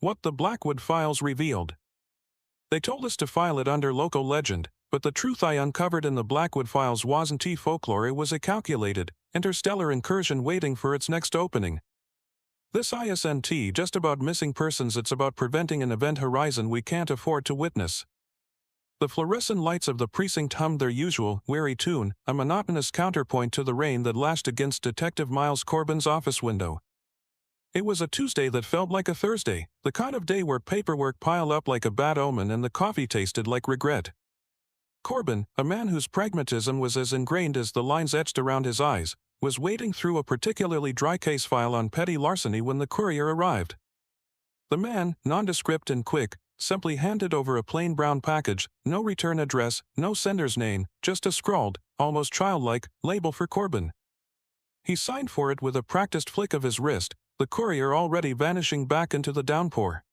What the Blackwood Files revealed. They told us to file it under local legend, but the truth I uncovered in the Blackwood Files wasn't folklore, it was a calculated, interstellar incursion waiting for its next opening. This isn't just about missing persons, it's about preventing an event horizon we can't afford to witness. The fluorescent lights of the precinct hummed their usual, weary tune, a monotonous counterpoint to the rain that lashed against Detective Miles Corbin's office window. It was a Tuesday that felt like a Thursday, the kind of day where paperwork piled up like a bad omen and the coffee tasted like regret. Corbin, a man whose pragmatism was as ingrained as the lines etched around his eyes, was wading through a particularly dry case file on petty larceny when the courier arrived. The man, nondescript and quick, simply handed over a plain brown package, no return address, no sender's name, just a scrawled, almost childlike, label for Corbin. He signed for it with a practiced flick of his wrist, the courier already vanishing back into the downpour.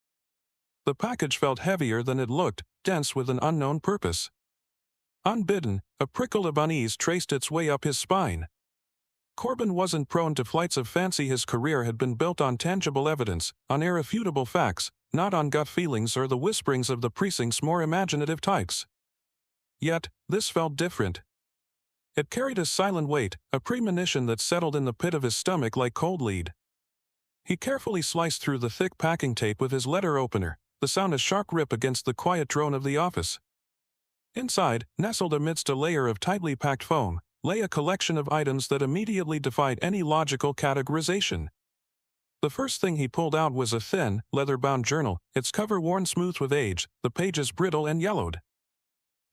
The package felt heavier than it looked, dense with an unknown purpose. Unbidden, a prickle of unease traced its way up his spine. Corbin wasn't prone to flights of fancy. His career had been built on tangible evidence, on irrefutable facts, not on gut feelings or the whisperings of the precinct's more imaginative types. Yet, this felt different. It carried a silent weight, a premonition that settled in the pit of his stomach like cold lead. He carefully sliced through the thick packing tape with his letter opener, the sound a sharp rip against the quiet drone of the office. Inside, nestled amidst a layer of tightly packed foam, lay a collection of items that immediately defied any logical categorization. The first thing he pulled out was a thin, leather-bound journal, its cover worn smooth with age, the pages brittle and yellowed.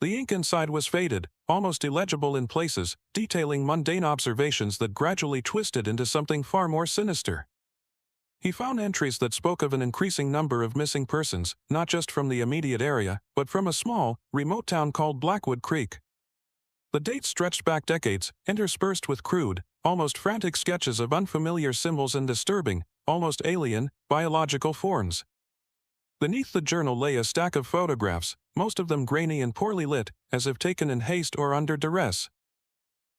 The ink inside was faded, almost illegible in places, detailing mundane observations that gradually twisted into something far more sinister. He found entries that spoke of an increasing number of missing persons, not just from the immediate area, but from a small, remote town called Blackwood Creek. The dates stretched back decades, interspersed with crude, almost frantic sketches of unfamiliar symbols and disturbing, almost alien, biological forms. Beneath the journal lay a stack of photographs, most of them grainy and poorly lit, as if taken in haste or under duress.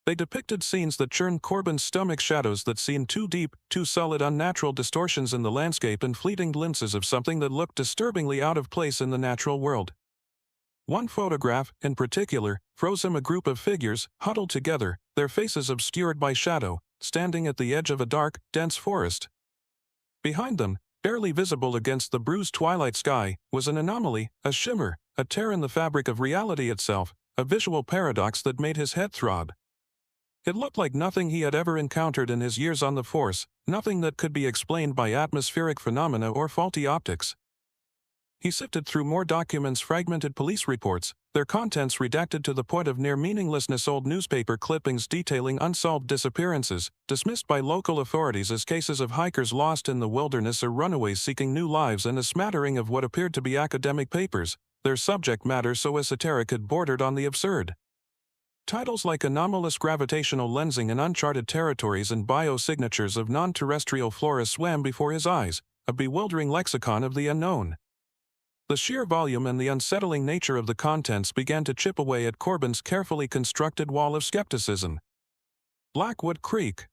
They depicted scenes that churned Corbin's stomach, shadows that seemed too deep, too solid, unnatural distortions in the landscape, and fleeting glimpses of something that looked disturbingly out of place in the natural world. One photograph, in particular, froze him a group of figures, huddled together, their faces obscured by shadow, standing at the edge of a dark, dense forest. Behind them, barely visible against the bruised twilight sky, was an anomaly, a shimmer, a tear in the fabric of reality itself, a visual paradox that made his head throb. It looked like nothing he had ever encountered in his years on the force, nothing that could be explained by atmospheric phenomena or faulty optics. He sifted through more documents, fragmented police reports, their contents redacted to the point of near meaninglessness, old newspaper clippings detailing unsolved disappearances, dismissed by local authorities as cases of hikers lost in the wilderness or runaways seeking new lives, and a smattering of what appeared to be academic papers, their subject matter so esoteric it bordered on the absurd. Titles like anomalous gravitational lensing in uncharted territories and biosignatures of non-terrestrial flora swam before his eyes, a bewildering lexicon of the unknown. The sheer volume and the unsettling nature of the contents began to chip away at Corbin's carefully constructed wall of skepticism. Blackwood Creek.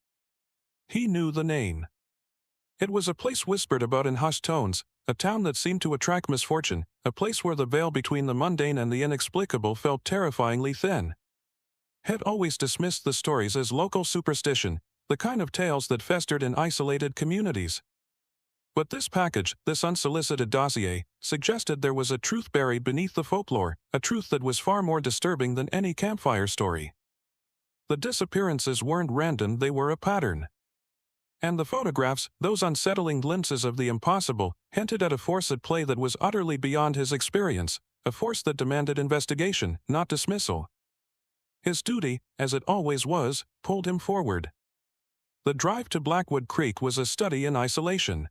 He knew the name. It was a place whispered about in hushed tones, a town that seemed to attract misfortune, a place where the veil between the mundane and the inexplicable felt terrifyingly thin. Had always dismissed the stories as local superstition, the kind of tales that festered in isolated communities. But this package, this unsolicited dossier, suggested there was a truth buried beneath the folklore, a truth that was far more disturbing than any campfire story. The disappearances weren't random, they were a pattern. And the photographs, those unsettling glimpses of the impossible, hinted at a force at play that was utterly beyond his experience, a force that demanded investigation, not dismissal. His duty, as it always was, pulled him forward. The drive to Blackwood Creek was a study in isolation.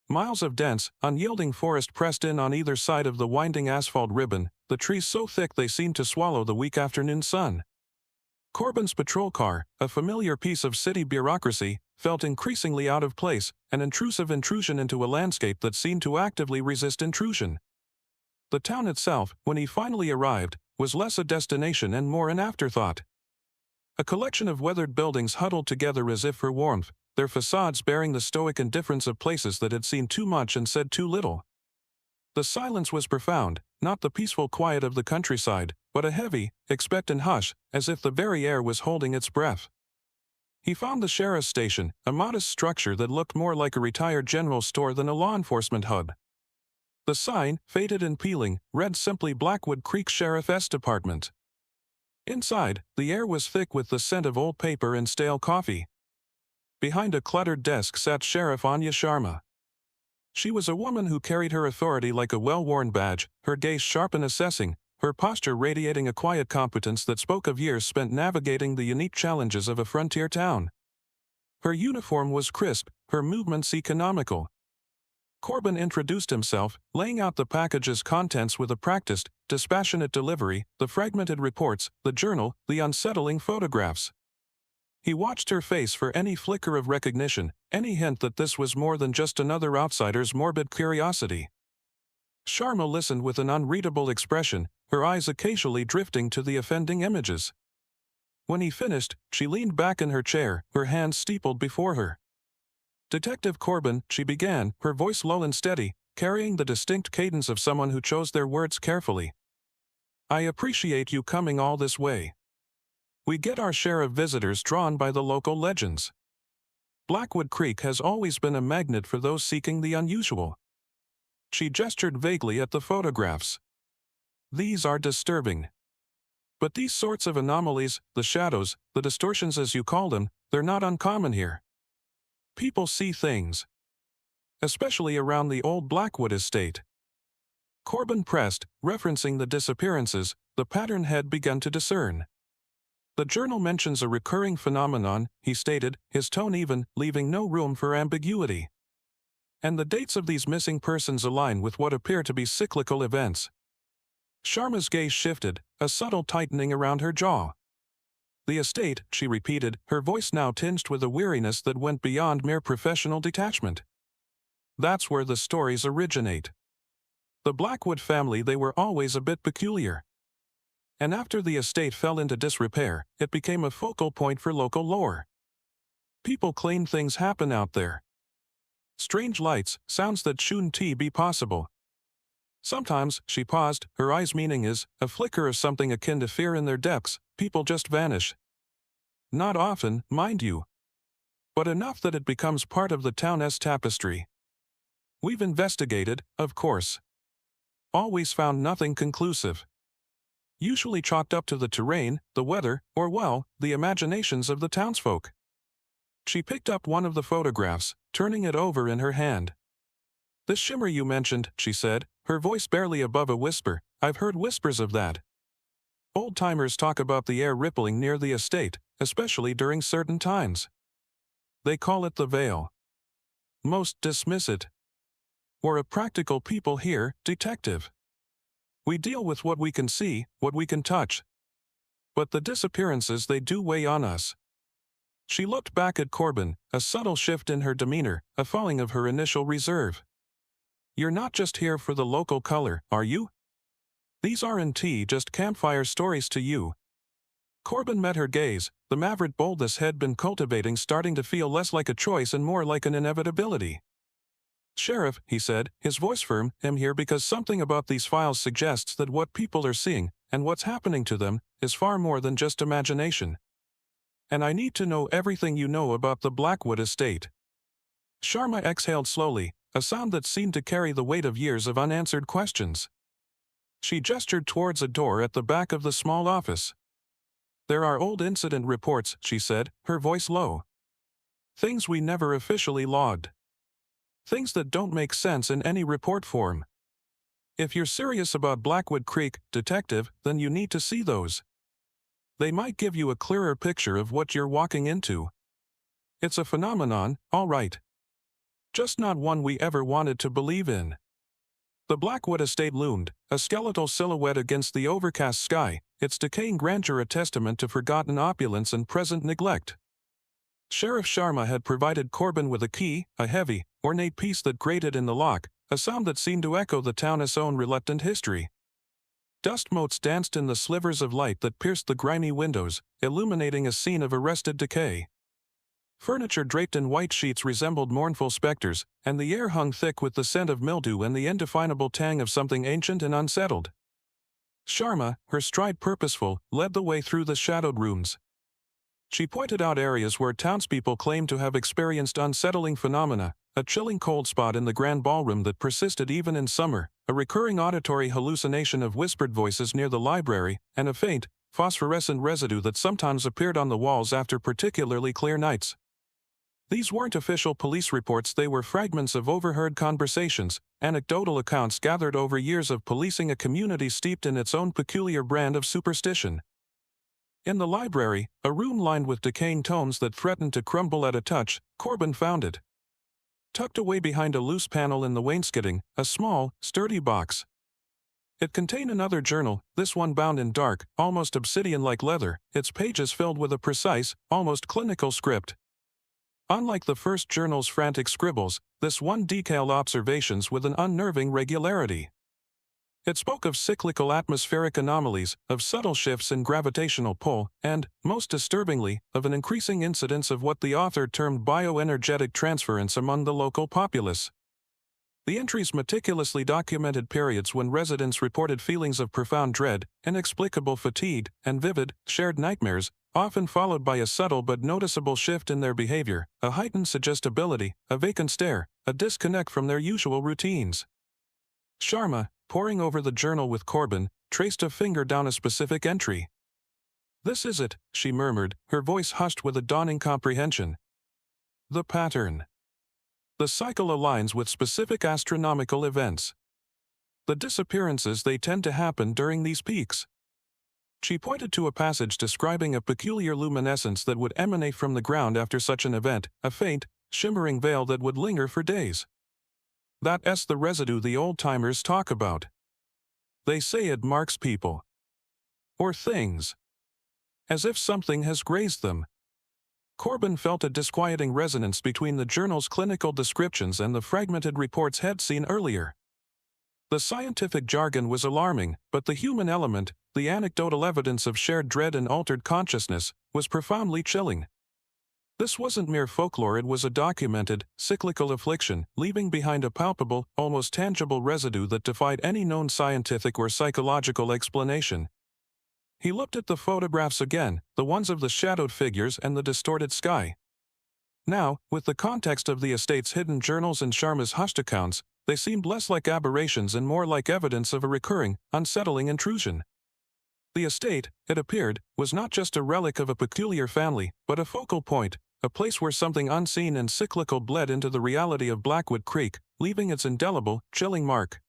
Miles of dense, unyielding forest pressed in on either side of the winding asphalt ribbon, the trees so thick they seemed to swallow the weak afternoon sun. Corbin's patrol car, a familiar piece of city bureaucracy, felt increasingly out of place, an intrusive intrusion into a landscape that seemed to actively resist intrusion. The town itself, when he finally arrived, was less a destination and more an afterthought. A collection of weathered buildings huddled together as if for warmth, their facades bearing the stoic indifference of places that had seen too much and said too little. The silence was profound, not the peaceful quiet of the countryside, but a heavy, expectant hush, as if the very air was holding its breath. He found the sheriff's station, a modest structure that looked more like a retired general store than a law enforcement hub. The sign, faded and peeling, read simply Blackwood Creek Sheriff's Department. Inside, the air was thick with the scent of old paper and stale coffee. Behind a cluttered desk sat Sheriff Anya Sharma. She was a woman who carried her authority like a well-worn badge, her gaze sharp and assessing, her posture radiating a quiet competence that spoke of years spent navigating the unique challenges of a frontier town. Her uniform was crisp, her movements economical. Corbin introduced himself, laying out the package's contents with a practiced, dispassionate delivery, the fragmented reports, the journal, the unsettling photographs. He watched her face for any flicker of recognition, any hint that this was more than just another outsider's morbid curiosity. Sharma listened with an unreadable expression, her eyes occasionally drifting to the offending images. When he finished, she leaned back in her chair, her hands steepled before her. "Detective Corbin," she began, her voice low and steady, carrying the distinct cadence of someone who chose their words carefully. "I appreciate you coming all this way. We get our share of visitors drawn by the local legends. Blackwood Creek has always been a magnet for those seeking the unusual." She gestured vaguely at the photographs. "These are disturbing. But these sorts of anomalies, the shadows, the distortions as you call them, they're not uncommon here. People see things. Especially around the old Blackwood estate." Corbin pressed, referencing the disappearances, the pattern had begun to discern. "The journal mentions a recurring phenomenon," he stated, his tone even, leaving no room for ambiguity. "And the dates of these missing persons align with what appear to be cyclical events." Sharma's gaze shifted, a subtle tightening around her jaw. "The estate," she repeated, her voice now tinged with a weariness that went beyond mere professional detachment. "That's where the stories originate. The Blackwood family, they were always a bit peculiar. And after the estate fell into disrepair, it became a focal point for local lore. People claim things happen out there. Strange lights, sounds that shouldn't be possible. Sometimes," she paused, her eyes meaning is, a flicker of something akin to fear in their depths, "people just vanish. Not often, mind you. But enough that it becomes part of the town's tapestry. We've investigated, of course. Always found nothing conclusive. Usually chalked up to the terrain, the weather, or well, the imaginations of the townsfolk." She picked up one of the photographs, turning it over in her hand. "The shimmer you mentioned," she said, her voice barely above a whisper, "I've heard whispers of that. Old-timers talk about the air rippling near the estate, especially during certain times. They call it the veil. Most dismiss it. We're a practical people here, detective. We deal with what we can see, what we can touch. But the disappearances, they do weigh on us." She looked back at Corbin, a subtle shift in her demeanor, a falling of her initial reserve. "You're not just here for the local color, are you? These aren't just campfire stories to you." Corbin met her gaze, the maverick boldness had been cultivating starting to feel less like a choice and more like an inevitability. "Sheriff," he said, his voice firm, "I'm here because something about these files suggests that what people are seeing, and what's happening to them, is far more than just imagination. And I need to know everything you know about the Blackwood estate." Sharma exhaled slowly, a sound that seemed to carry the weight of years of unanswered questions. She gestured towards a door at the back of the small office. "There are old incident reports," she said, her voice low. "Things we never officially logged. Things that don't make sense in any report form. If you're serious about Blackwood Creek, detective, then you need to see those. They might give you a clearer picture of what you're walking into. It's a phenomenon, all right. Just not one we ever wanted to believe in." The Blackwood estate loomed, a skeletal silhouette against the overcast sky, its decaying grandeur a testament to forgotten opulence and present neglect. Sheriff Sharma had provided Corbin with a key, a heavy, ornate piece that grated in the lock, a sound that seemed to echo the town's own reluctant history. Dust motes danced in the slivers of light that pierced the grimy windows, illuminating a scene of arrested decay. Furniture draped in white sheets resembled mournful specters, and the air hung thick with the scent of mildew and the indefinable tang of something ancient and unsettled. Sharma, her stride purposeful, led the way through the shadowed rooms. She pointed out areas where townspeople claimed to have experienced unsettling phenomena, a chilling cold spot in the grand ballroom that persisted even in summer, a recurring auditory hallucination of whispered voices near the library, and a faint, phosphorescent residue that sometimes appeared on the walls after particularly clear nights. These weren't official police reports, they were fragments of overheard conversations, anecdotal accounts gathered over years of policing a community steeped in its own peculiar brand of superstition. In the library, a room lined with decaying tomes that threatened to crumble at a touch, Corbin found it. Tucked away behind a loose panel in the wainscoting, a small, sturdy box. It contained another journal, this one bound in dark, almost obsidian-like leather, its pages filled with a precise, almost clinical script. Unlike the first journal's frantic scribbles, this one detailed observations with an unnerving regularity. It spoke of cyclical atmospheric anomalies, of subtle shifts in gravitational pull, and, most disturbingly, of an increasing incidence of what the author termed bioenergetic transference among the local populace. The entries meticulously documented periods when residents reported feelings of profound dread, inexplicable fatigue, and vivid, shared nightmares, often followed by a subtle but noticeable shift in their behavior, a heightened suggestibility, a vacant stare, a disconnect from their usual routines. Sharma, poring over the journal with Corbin, traced a finger down a specific entry. "This is it," she murmured, her voice hushed with a dawning comprehension. "The pattern. The cycle aligns with specific astronomical events. The disappearances, they tend to happen during these peaks." She pointed to a passage describing a peculiar luminescence that would emanate from the ground after such an event, a faint, shimmering veil that would linger for days. "That's the residue the old-timers talk about. They say it marks people. Or things. As if something has grazed them." Corbin felt a disquieting resonance between the journal's clinical descriptions and the fragmented reports he'd seen earlier. The scientific jargon was alarming, but the human element, the anecdotal evidence of shared dread and altered consciousness, was profoundly chilling. This wasn't mere folklore, it was a documented, cyclical affliction, leaving behind a palpable, almost tangible residue that defied any known scientific or psychological explanation. He looked at the photographs again, the ones of the shadowed figures and the distorted sky. Now, with the context of the estate's hidden journals and Sharma's hushed accounts, they seemed less like aberrations and more like evidence of a recurring, unsettling intrusion. The estate, it appeared, was not just a relic of a peculiar family, but a focal point, a place where something unseen and cyclical bled into the reality of Blackwood Creek, leaving its indelible, chilling mark.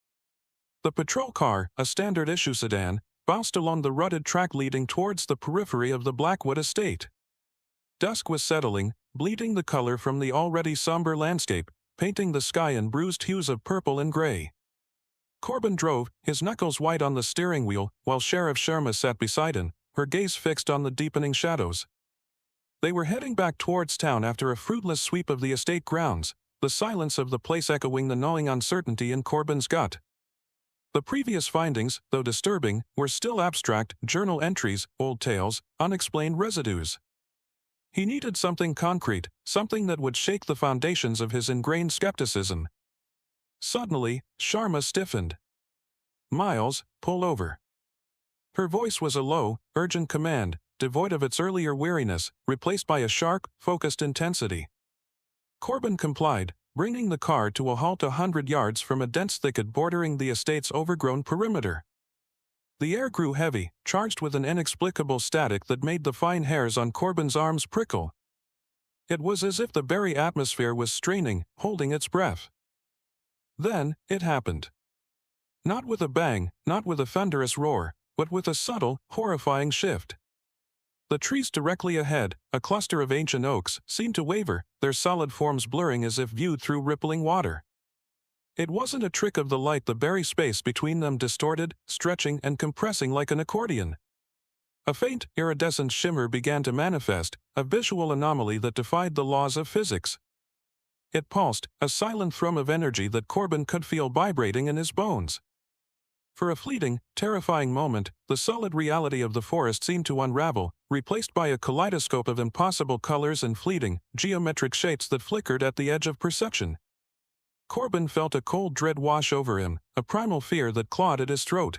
The patrol car, a standard-issue sedan, bounced along the rutted track leading towards the periphery of the Blackwood estate. Dusk was settling, bleeding the color from the already somber landscape, painting the sky in bruised hues of purple and gray. Corbin drove, his knuckles white on the steering wheel, while Sheriff Sharma sat beside him, her gaze fixed on the deepening shadows. They were heading back towards town after a fruitless sweep of the estate grounds, the silence of the place echoing the gnawing uncertainty in Corbin's gut. The previous findings, though disturbing, were still abstract, journal entries, old tales, unexplained residues. He needed something concrete, something that would shake the foundations of his ingrained skepticism. Suddenly, Sharma stiffened. "Miles, pull over." Her voice was a low, urgent command, devoid of its earlier weariness, replaced by a sharp, focused intensity. Corbin complied, bringing the car to a halt 100 yards from a dense thicket bordering the estate's overgrown perimeter. The air grew heavy, charged with an inexplicable static that made the fine hairs on Corbin's arms prickle. It was as if the very atmosphere was straining, holding its breath. Then, it happened. Not with a bang, not with a thunderous roar, but with a subtle, horrifying shift. The trees directly ahead, a cluster of ancient oaks, seemed to waver, their solid forms blurring as if viewed through rippling water. It wasn't a trick of the light, the very space between them distorted, stretching and compressing like an accordion. A faint, iridescent shimmer began to manifest, a visual anomaly that defied the laws of physics. It pulsed, a silent thrum of energy that Corbin could feel vibrating in his bones. For a fleeting, terrifying moment, the solid reality of the forest seemed to unravel, replaced by a kaleidoscope of impossible colors and fleeting, geometric shapes that flickered at the edge of perception. Corbin felt a cold dread wash over him, a primal fear that clawed at his throat.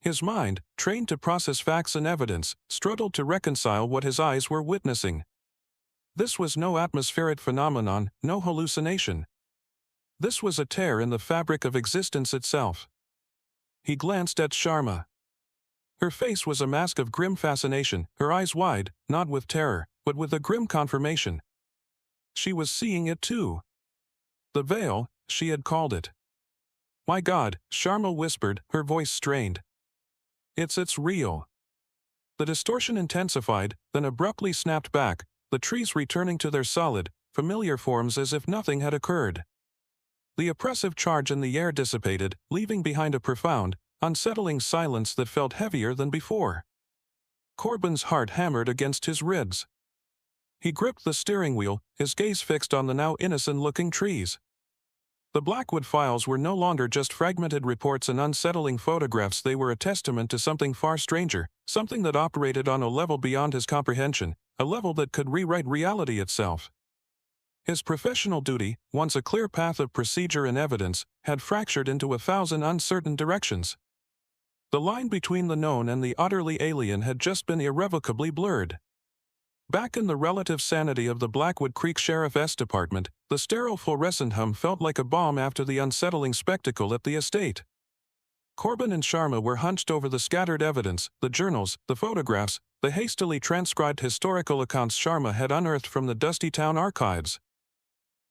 His mind, trained to process facts and evidence, struggled to reconcile what his eyes were witnessing. This was no atmospheric phenomenon, no hallucination. This was a tear in the fabric of existence itself. He glanced at Sharma. Her face was a mask of grim fascination, her eyes wide, not with terror, but with a grim confirmation. She was seeing it too. The veil, she had called it. "My God," Sharma whispered, her voice strained. It's real." The distortion intensified, then abruptly snapped back, the trees returning to their solid, familiar forms as if nothing had occurred. The oppressive charge in the air dissipated, leaving behind a profound, unsettling silence that felt heavier than before. Corbin's heart hammered against his ribs. He gripped the steering wheel, his gaze fixed on the now innocent-looking trees. The Blackwood Files were no longer just fragmented reports and unsettling photographs. They were a testament to something far stranger, something that operated on a level beyond his comprehension, a level that could rewrite reality itself. His professional duty, once a clear path of procedure and evidence, had fractured into 1,000 uncertain directions. The line between the known and the utterly alien had just been irrevocably blurred. Back in the relative sanity of the Blackwood Creek Sheriff's Department, the sterile fluorescent hum felt like a balm after the unsettling spectacle at the estate. Corbin and Sharma were hunched over the scattered evidence, the journals, the photographs, the hastily transcribed historical accounts Sharma had unearthed from the dusty town archives.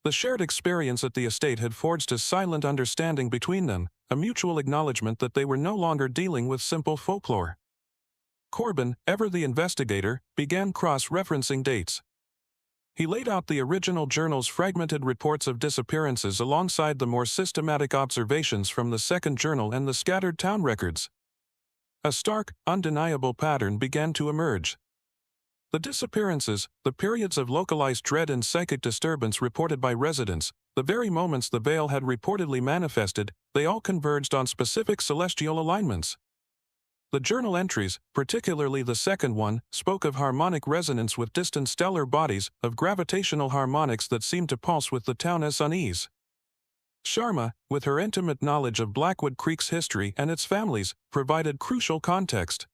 The shared experience at the estate had forged a silent understanding between them, a mutual acknowledgement that they were no longer dealing with simple folklore. Corbin, ever the investigator, began cross-referencing dates. He laid out the original journal's fragmented reports of disappearances alongside the more systematic observations from the second journal and the scattered town records. A stark, undeniable pattern began to emerge. The disappearances, the periods of localized dread and psychic disturbance reported by residents, the very moments the veil had reportedly manifested, they all converged on specific celestial alignments. The journal entries, particularly the second one, spoke of harmonic resonance with distant stellar bodies, of gravitational harmonics that seemed to pulse with the town's unease. Sharma, with her intimate knowledge of Blackwood Creek's history and its families, provided crucial context.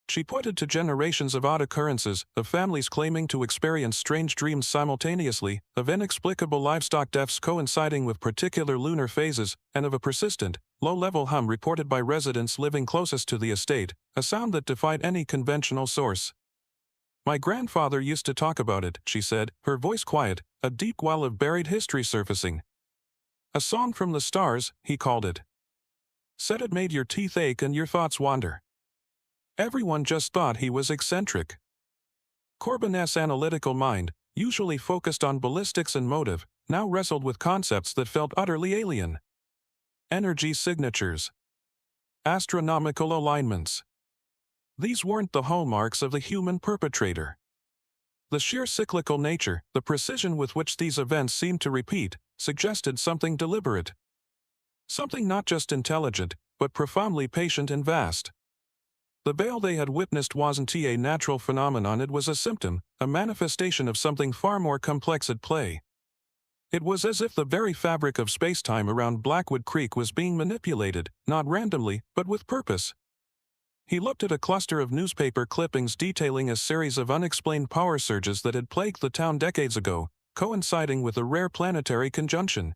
She pointed to generations of odd occurrences, of families claiming to experience strange dreams simultaneously, of inexplicable livestock deaths coinciding with particular lunar phases, and of a persistent, low-level hum reported by residents living closest to the estate, a sound that defied any conventional source. "My grandfather used to talk about it," she said, her voice quiet, a deep well of buried history surfacing. "A song from the stars," he called it. "Said it made your teeth ache and your thoughts wander." Everyone just thought he was eccentric. Corbin's analytical mind, usually focused on ballistics and motive, now wrestled with concepts that felt utterly alien. Energy signatures. Astronomical alignments. These weren't the hallmarks of the human perpetrator. The sheer cyclical nature, the precision with which these events seemed to repeat, suggested something deliberate. Something not just intelligent, but profoundly patient and vast. The veil they had witnessed wasn't a natural phenomenon, it was a symptom, a manifestation of something far more complex at play. It was as if the very fabric of space-time around Blackwood Creek was being manipulated, not randomly, but with purpose. He looked at a cluster of newspaper clippings detailing a series of unexplained power surges that had plagued the town decades ago, coinciding with a rare planetary conjunction.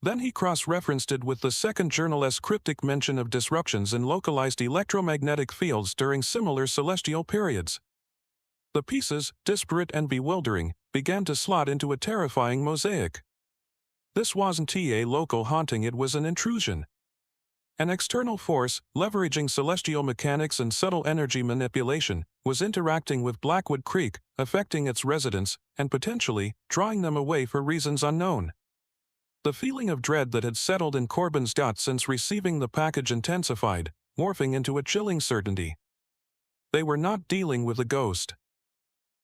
Then he cross-referenced it with the second journal's cryptic mention of disruptions in localized electromagnetic fields during similar celestial periods. The pieces, disparate and bewildering, began to slot into a terrifying mosaic. This wasn't a local haunting, it was an intrusion. An external force, leveraging celestial mechanics and subtle energy manipulation, was interacting with Blackwood Creek, affecting its residents, and potentially drawing them away for reasons unknown. The feeling of dread that had settled in Corbin's gut since receiving the package intensified, morphing into a chilling certainty. They were not dealing with a ghost.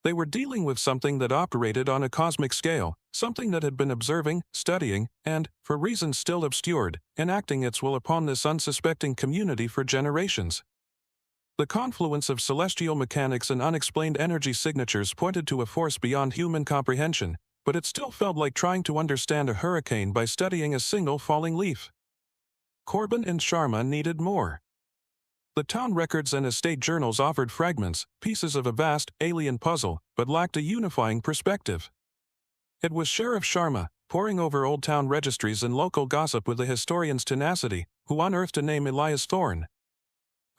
They were dealing with something that operated on a cosmic scale, something that had been observing, studying, and, for reasons still obscured, enacting its will upon this unsuspecting community for generations. The confluence of celestial mechanics and unexplained energy signatures pointed to a force beyond human comprehension, but it still felt like trying to understand a hurricane by studying a single falling leaf. Corbin and Sharma needed more. The town records and estate journals offered fragments, pieces of a vast, alien puzzle, but lacked a unifying perspective. It was Sheriff Sharma, poring over old town registries and local gossip with a historian's tenacity, who unearthed a name: Elias Thorne.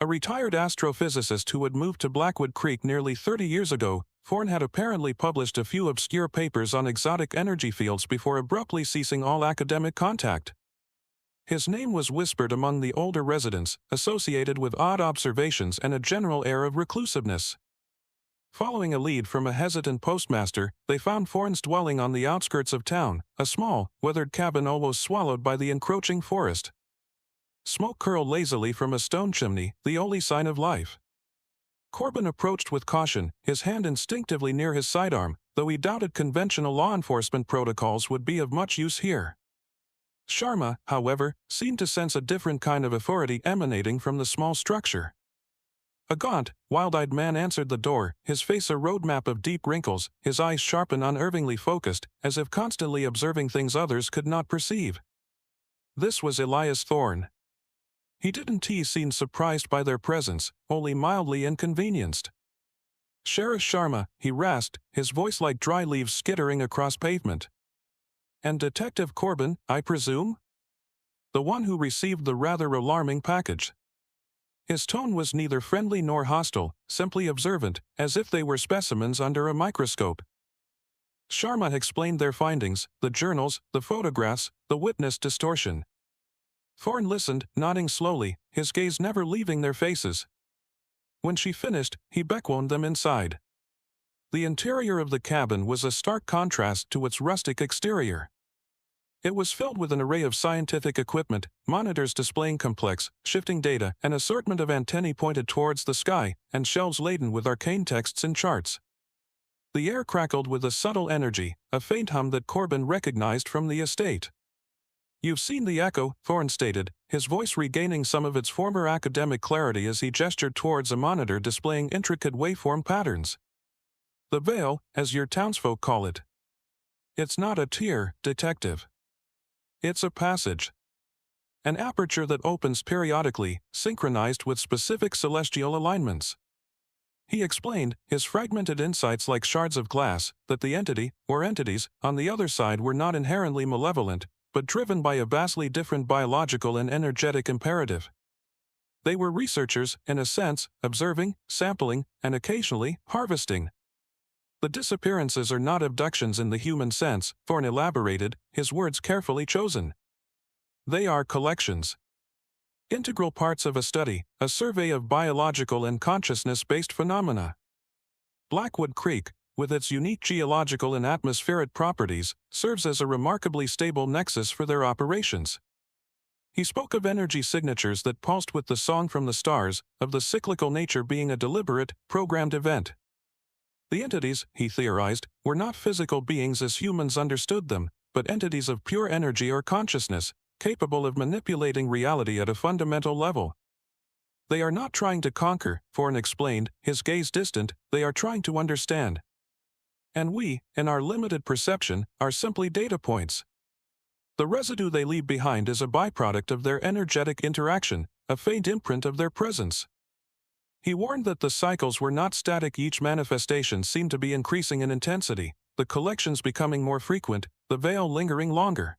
A retired astrophysicist who had moved to Blackwood Creek nearly 30 years ago, Thorne had apparently published a few obscure papers on exotic energy fields before abruptly ceasing all academic contact. His name was whispered among the older residents, associated with odd observations and a general air of reclusiveness. Following a lead from a hesitant postmaster, they found Thorne's dwelling on the outskirts of town, a small, weathered cabin almost swallowed by the encroaching forest. Smoke curled lazily from a stone chimney, the only sign of life. Corbin approached with caution, his hand instinctively near his sidearm, though he doubted conventional law enforcement protocols would be of much use here. Sharma, however, seemed to sense a different kind of authority emanating from the small structure. A gaunt, wild-eyed man answered the door, his face a roadmap of deep wrinkles, his eyes sharp and unervingly focused, as if constantly observing things others could not perceive. This was Elias Thorne. He didn't seem surprised by their presence, only mildly inconvenienced. "Sheriff Sharma," he rasped, his voice like dry leaves skittering across pavement. "And Detective Corbin, I presume? The one who received the rather alarming package." His tone was neither friendly nor hostile, simply observant, as if they were specimens under a microscope. Sharma explained their findings, the journals, the photographs, the witness distortion. Thorne listened, nodding slowly, his gaze never leaving their faces. When she finished, he beckoned them inside. The interior of the cabin was a stark contrast to its rustic exterior. It was filled with an array of scientific equipment, monitors displaying complex, shifting data, an assortment of antennae pointed towards the sky, and shelves laden with arcane texts and charts. The air crackled with a subtle energy, a faint hum that Corbin recognized from the estate. "You've seen the echo," Thorne stated, his voice regaining some of its former academic clarity as he gestured towards a monitor displaying intricate waveform patterns. "The veil, as your townsfolk call it. It's not a tier, Detective. It's a passage. An aperture that opens periodically, synchronized with specific celestial alignments." He explained, his fragmented insights like shards of glass, that the entity, or entities, on the other side were not inherently malevolent, but driven by a vastly different biological and energetic imperative. They were researchers, in a sense, observing, sampling, and occasionally, harvesting. "The disappearances are not abductions in the human sense," Thorne elaborated, his words carefully chosen. "They are collections. Integral parts of a study, a survey of biological and consciousness-based phenomena. Blackwood Creek, with its unique geological and atmospheric properties, serves as a remarkably stable nexus for their operations." He spoke of energy signatures that pulsed with the song from the stars, of the cyclical nature being a deliberate, programmed event. The entities, he theorized, were not physical beings as humans understood them, but entities of pure energy or consciousness, capable of manipulating reality at a fundamental level. "They are not trying to conquer," Thorne explained, his gaze distant, "they are trying to understand. And we, in our limited perception, are simply data points. The residue they leave behind is a byproduct of their energetic interaction, a faint imprint of their presence." He warned that the cycles were not static. Each manifestation seemed to be increasing in intensity, the collections becoming more frequent, the veil lingering longer.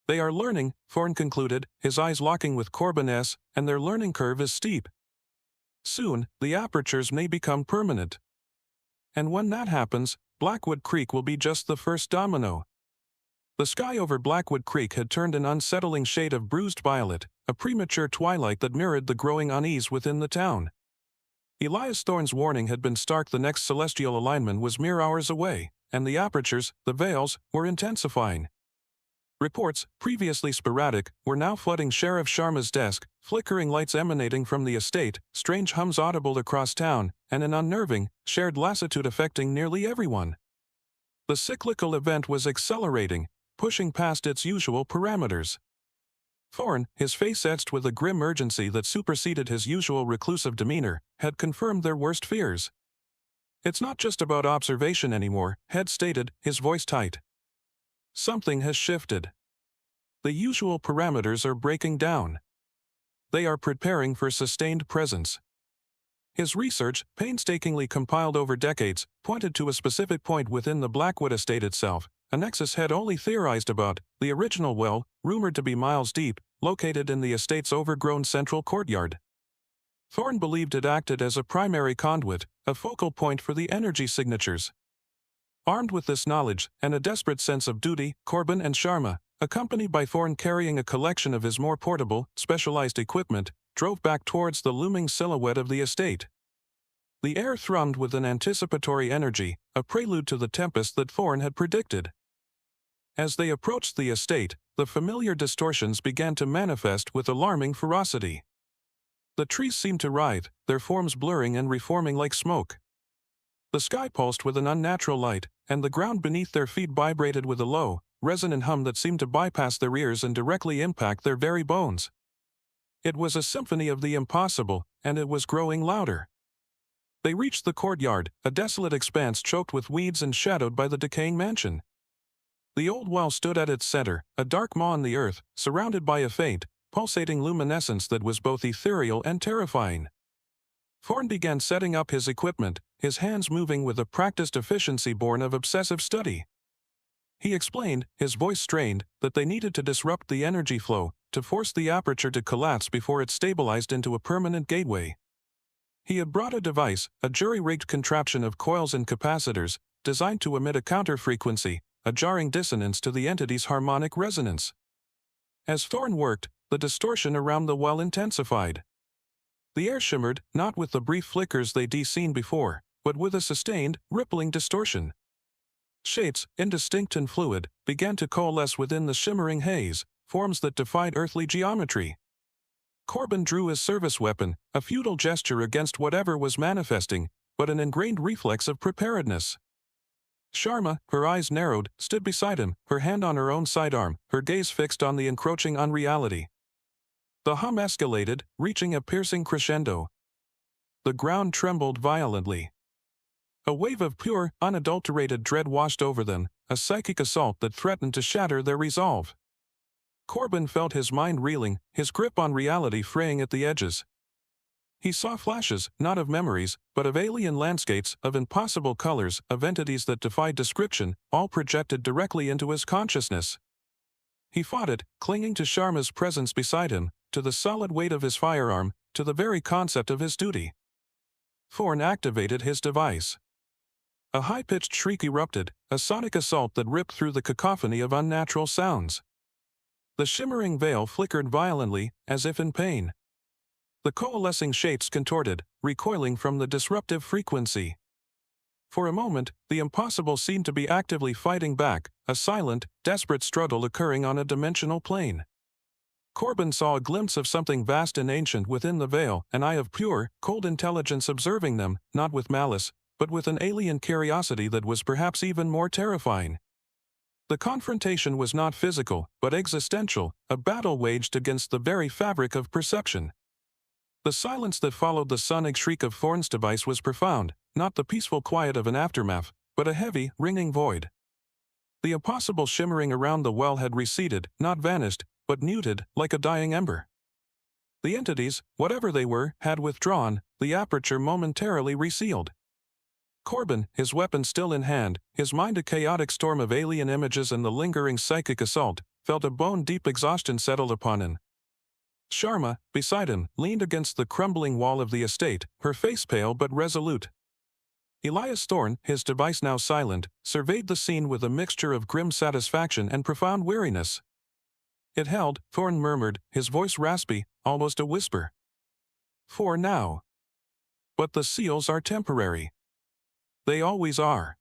"They are learning," Thorne concluded, his eyes locking with Corbin's, "and their learning curve is steep. Soon, the apertures may become permanent. And when that happens, Blackwood Creek will be just the first domino." The sky over Blackwood Creek had turned an unsettling shade of bruised violet, a premature twilight that mirrored the growing unease within the town. Elias Thorne's warning had been stark. The next celestial alignment was mere hours away, and the apertures, the veils, were intensifying. Reports, previously sporadic, were now flooding Sheriff Sharma's desk, flickering lights emanating from the estate, strange hums audible across town, and an unnerving, shared lassitude affecting nearly everyone. The cyclical event was accelerating, pushing past its usual parameters. Thorne, his face etched with a grim urgency that superseded his usual reclusive demeanor, had confirmed their worst fears. "It's not just about observation anymore," Head stated, his voice tight. "Something has shifted. The usual parameters are breaking down. They are preparing for sustained presence." His research, painstakingly compiled over decades, pointed to a specific point within the Blackwood estate itself, a nexus Head only theorized about: the original well, rumored to be miles deep, located in the estate's overgrown central courtyard. Thorne believed it acted as a primary conduit, a focal point for the energy signatures. Armed with this knowledge, and a desperate sense of duty, Corbin and Sharma, accompanied by Thorne carrying a collection of his more portable, specialized equipment, drove back towards the looming silhouette of the estate. The air thrummed with an anticipatory energy, a prelude to the tempest that Thorne had predicted. As they approached the estate, the familiar distortions began to manifest with alarming ferocity. The trees seemed to writhe, their forms blurring and reforming like smoke. The sky pulsed with an unnatural light, and the ground beneath their feet vibrated with a low, resonant hum that seemed to bypass their ears and directly impact their very bones. It was a symphony of the impossible, and it was growing louder. They reached the courtyard, a desolate expanse choked with weeds and shadowed by the decaying mansion. The old well stood at its center, a dark maw in the earth, surrounded by a faint, pulsating luminescence that was both ethereal and terrifying. Thorne began setting up his equipment, his hands moving with a practiced efficiency born of obsessive study. He explained, his voice strained, that they needed to disrupt the energy flow, to force the aperture to collapse before it stabilized into a permanent gateway. He had brought a device, a jury-rigged contraption of coils and capacitors, designed to emit a counter-frequency, a jarring dissonance to the entity's harmonic resonance. As Thorne worked, the distortion around the well intensified. The air shimmered, not with the brief flickers they'd seen before, but with a sustained, rippling distortion. Shapes, indistinct and fluid, began to coalesce within the shimmering haze, forms that defied earthly geometry. Corbin drew his service weapon, a futile gesture against whatever was manifesting, but an ingrained reflex of preparedness. Sharma, her eyes narrowed, stood beside him, her hand on her own sidearm, her gaze fixed on the encroaching unreality. The hum escalated, reaching a piercing crescendo. The ground trembled violently. A wave of pure, unadulterated dread washed over them, a psychic assault that threatened to shatter their resolve. Corbin felt his mind reeling, his grip on reality fraying at the edges. He saw flashes, not of memories, but of alien landscapes, of impossible colors, of entities that defied description, all projected directly into his consciousness. He fought it, clinging to Sharma's presence beside him, to the solid weight of his firearm, to the very concept of his duty. Thorne activated his device. A high-pitched shriek erupted, a sonic assault that ripped through the cacophony of unnatural sounds. The shimmering veil flickered violently, as if in pain. The coalescing shapes contorted, recoiling from the disruptive frequency. For a moment, the impossible seemed to be actively fighting back, a silent, desperate struggle occurring on a dimensional plane. Corbin saw a glimpse of something vast and ancient within the veil, an eye of pure, cold intelligence observing them, not with malice, but with an alien curiosity that was perhaps even more terrifying. The confrontation was not physical, but existential, a battle waged against the very fabric of perception. The silence that followed the sonic shriek of Thorne's device was profound, not the peaceful quiet of an aftermath, but a heavy, ringing void. The impossible shimmering around the well had receded, not vanished, but muted, like a dying ember. The entities, whatever they were, had withdrawn, the aperture momentarily resealed. Corbin, his weapon still in hand, his mind a chaotic storm of alien images and the lingering psychic assault, felt a bone-deep exhaustion settle upon him. Sharma, beside him, leaned against the crumbling wall of the estate, her face pale but resolute. Elias Thorne, his device now silent, surveyed the scene with a mixture of grim satisfaction and profound weariness. "It held," Thorne murmured, his voice raspy, almost a whisper. "For now. But the seals are temporary. They always are."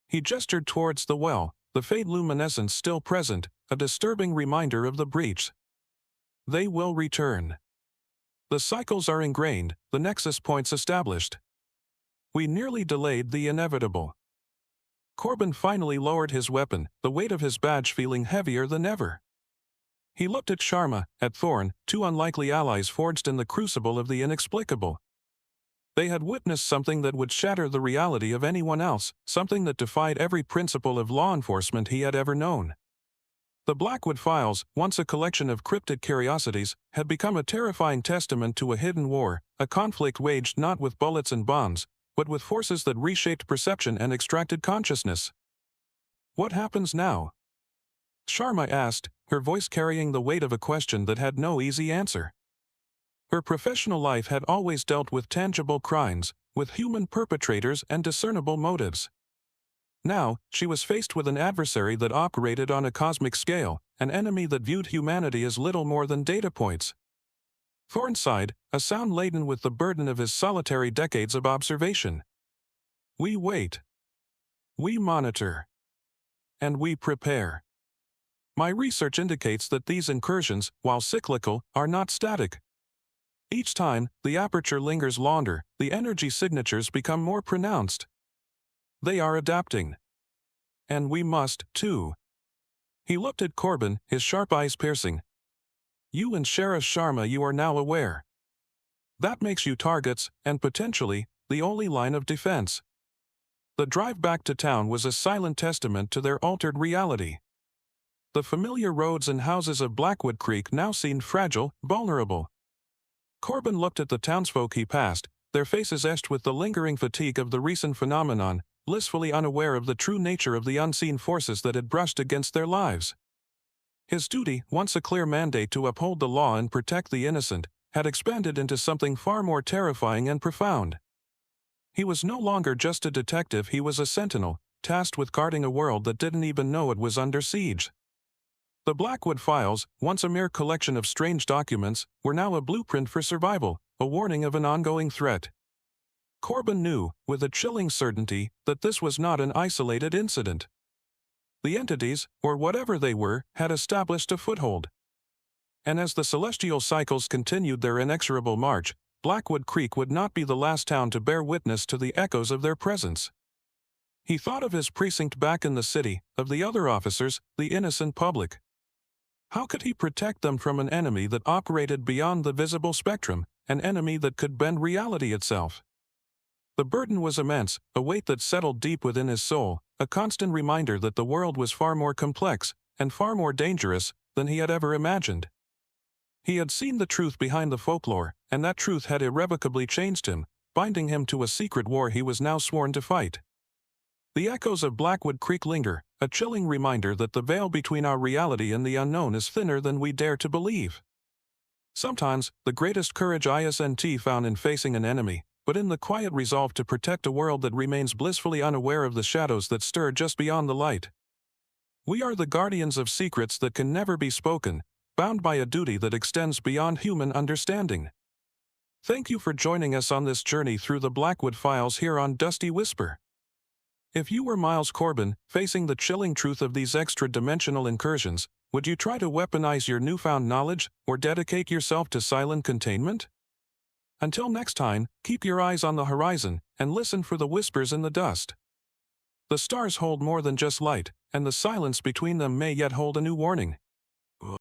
He gestured towards the well, the faint luminescence still present, a disturbing reminder of the breach. They will return. The cycles are ingrained, the nexus points established. We nearly delayed the inevitable. Corbin finally lowered his weapon, the weight of his badge feeling heavier than ever. He looked at Sharma, at Thorn, two unlikely allies forged in the crucible of the inexplicable. They had witnessed something that would shatter the reality of anyone else, something that defied every principle of law enforcement he had ever known. The Blackwood Files, once a collection of cryptid curiosities, had become a terrifying testament to a hidden war, a conflict waged not with bullets and bombs, but with forces that reshaped perception and extracted consciousness. What happens now? Sharma asked, her voice carrying the weight of a question that had no easy answer. Her professional life had always dealt with tangible crimes, with human perpetrators and discernible motives. Now, she was faced with an adversary that operated on a cosmic scale, an enemy that viewed humanity as little more than data points. Thorn sighed, a sound laden with the burden of his solitary decades of observation. We wait. We monitor. And we prepare. My research indicates that these incursions, while cyclical, are not static. Each time, the aperture lingers longer, the energy signatures become more pronounced. They are adapting. And we must, too. He looked at Corbin, his sharp eyes piercing. You and Sheriff Sharma, you are now aware. That makes you targets, and potentially, the only line of defense. The drive back to town was a silent testament to their altered reality. The familiar roads and houses of Blackwood Creek now seemed fragile, vulnerable. Corbin looked at the townsfolk he passed, their faces etched with the lingering fatigue of the recent phenomenon, blissfully unaware of the true nature of the unseen forces that had brushed against their lives. His duty, once a clear mandate to uphold the law and protect the innocent, had expanded into something far more terrifying and profound. He was no longer just a detective, he was a sentinel, tasked with guarding a world that didn't even know it was under siege. The Blackwood Files, once a mere collection of strange documents, were now a blueprint for survival, a warning of an ongoing threat. Corbin knew, with a chilling certainty, that this was not an isolated incident. The entities, or whatever they were, had established a foothold. And as the celestial cycles continued their inexorable march, Blackwood Creek would not be the last town to bear witness to the echoes of their presence. He thought of his precinct back in the city, of the other officers, the innocent public. How could he protect them from an enemy that operated beyond the visible spectrum, an enemy that could bend reality itself? The burden was immense, a weight that settled deep within his soul, a constant reminder that the world was far more complex, and far more dangerous, than he had ever imagined. He had seen the truth behind the folklore, and that truth had irrevocably changed him, binding him to a secret war he was now sworn to fight. The echoes of Blackwood Creek linger, a chilling reminder that the veil between our reality and the unknown is thinner than we dare to believe. Sometimes, the greatest courage isn't found in facing an enemy, but in the quiet resolve to protect a world that remains blissfully unaware of the shadows that stir just beyond the light. We are the guardians of secrets that can never be spoken, bound by a duty that extends beyond human understanding. Thank you for joining us on this journey through the Blackwood Files here on Dusty Whisper. If you were Miles Corbin, facing the chilling truth of these extra-dimensional incursions, would you try to weaponize your newfound knowledge, or dedicate yourself to silent containment? Until next time, keep your eyes on the horizon, and listen for the whispers in the dust. The stars hold more than just light, and the silence between them may yet hold a new warning.